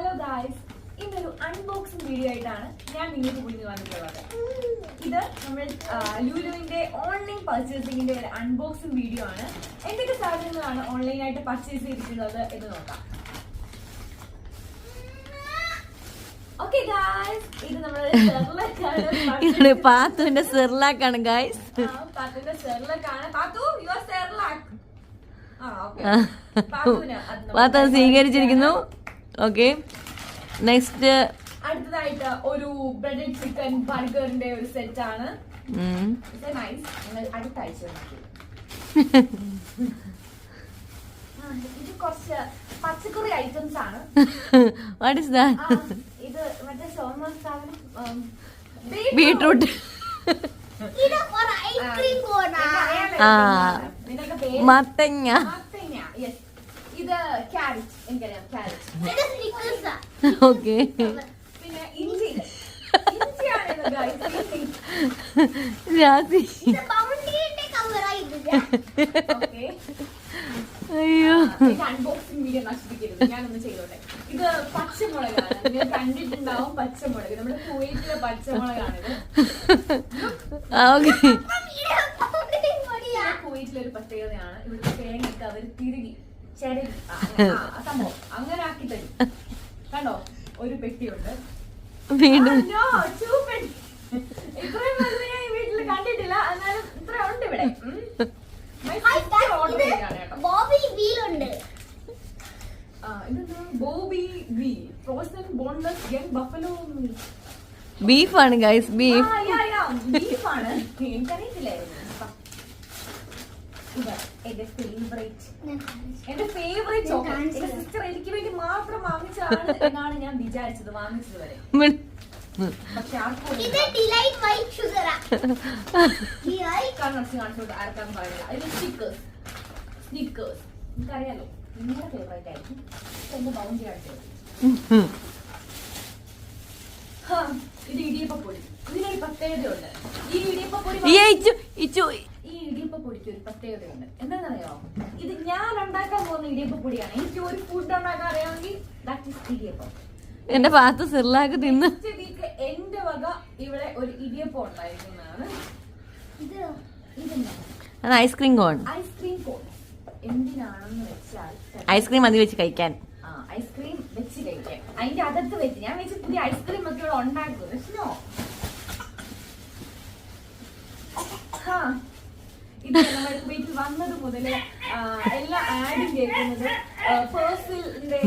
Hello guys, ഇന്നൊരു unboxing video ആയിട്ടാണ് ഞാൻ നിങ്ങൾക്ക് മുന്നിൽ വന്നിട്ടുള്ളത്. ഇത് നമ്മൾ ലുലുവിന്റെ ഓൺലൈൻ പർച്ചേസിംഗിന്റെ ഒരു അൺബോക്സിംഗ് വീഡിയോ ആണ്. എന്തൊക്കെ സാധനങ്ങളാണ് ഓൺലൈനായിട്ട് പർച്ചേസ് ചെയ്തിട്ടുള്ളത് എന്ന് നോക്കാം. ഓക്കെ ഗായ്സ്, ഇത് നമ്മുടെ പാത്തുവിന്റെ സെർലാക്കാണ് ഗായ്സ്. പാത്തുവിന്റെ സെർലാക്കാണ്. Pathu your Cerelac. പാത്തു സ്വീകരിച്ചിരിക്കുന്നു. ഓക്കെ, നെക്സ്റ്റ് അടുത്തതായിട്ട് ഒരു ബ്രെഡഡ് ചിക്കൻ ബർഗറിന്റെ ഒരു സെറ്റ് ആണ്. അടുത്ത ആഴ്ച ഇത് കുറച്ച് പച്ചക്കറി ഐറ്റംസ് ആണ്. What is that? ഇത് മറ്റേ ഷോർമ സാധനം, ബീട്രൂട്ട്. മത്തങ്ങ. ഇത് ക്യാരറ്റ്, എനിക്കറിയാം ക്യാരറ്റ്. ഓക്കെ, പിന്നെ ഇഞ്ചി. ഇഞ്ചിയാണ് രാത്രി. അയ്യോ, അൺബോക്സിംഗ് വീഡിയോ നശിപ്പിക്കരുത്, ഞാനൊന്ന് ചെയ്തോട്ടെ. ഇത് പച്ചമുളകാണ്, നിങ്ങൾ കണ്ടിട്ടുണ്ടാവും. പച്ചമുളക്, നമ്മുടെ കുവൈറ്റിലെ പച്ചമുളകാണിത്. കുവൈറ്റിലൊരു പ്രത്യേകതയാണ്, ഇവിടുത്തെ തേങ്ങയൊക്കെ അവർ തിരുകി ചെരകി സംഭവം അങ്ങനെ ആക്കി തരും. കണ്ടോ, ഒരു പെട്ടിയുണ്ട്. വീണ്ടും ഇത്രയും വലുത് ഞാൻ ഈ വീട്ടിൽ കണ്ടിട്ടില്ല, എന്നാലും ഇത്ര ഉണ്ട് ഇവിടെ. ബീഫാണ് ഗൈസ്, ബീഫ്. ബീഫാണ്, എനിക്കറിയത്തില്ലായിരുന്നു. എന്റെ ഫേവറേറ്റ് ചോക്ലേറ്റ്. എന്റെ സിസ്റ്റർ എനിക്ക് വേണ്ടി മാത്രം വാങ്ങിച്ചതാണ് എന്നാണ് ഞാൻ വിചാരിച്ചത്, വാങ്ങിച്ചത് വരെ. പക്ഷെ ആർക്കും ആർക്കാന്ന് പറയില്ല. അതിൽ സ്നിക്കേഴ്സ്, എനിക്കറിയാലോ നിങ്ങളുടെ ഫേവറേറ്റ് ആയിരിക്കും. എന്റെ ബൗണ്ടി ആയിട്ട് ഇത് ഇടിയപ്പൊടി. ഇതിനൊരു പ്രത്യേകതയുണ്ട്. ഈ ഇടിയപ്പൊടി ഇടിയപ്പൊടിക്ക് ഒരു പ്രത്യേകതയുണ്ട്. എന്താണെന്നറിയോ? ഇത് ഞാൻ ഉണ്ടാക്കാൻ പോകുന്ന ഇടിയപ്പൊടിയാണ്. എനിക്ക് ഒരു ഫുഡ് ഉണ്ടാക്കാൻ അറിയാമെങ്കിൽ ദാറ്റ് ഈസ് ഇടിയപ്പം. എന്റെ പാത്തു സിർലാക്ക് തിന്ന് എന്റെ വക ഇവിടെ ഒരു ഇടിയപ്പം ഉണ്ടായിരിക്കുന്നതാണ്. അത് ഐസ്ക്രീം കോൺ. ഐസ്ക്രീം കോൺ എന്തിനാണെന്ന് വെച്ചാൽ ഐസ്ക്രീം മതി വെച്ച് കഴിക്കാൻ. ഐസ്ക്രീം വെച്ച് കഴിക്കാൻ. അതിന്റെ അകത്ത് വെച്ച് ഞാൻ വെച്ച് പുതിയ ഐസ്ക്രീം ഒക്കെ ഇവിടെ ഉണ്ടാക്കുന്നത്. ഇത് നമ്മുടെ വീട്ടിൽ വന്നത് മുതൽ എല്ലാ ആഡും കേൾക്കുന്നത് പേഴ്സിന്റെ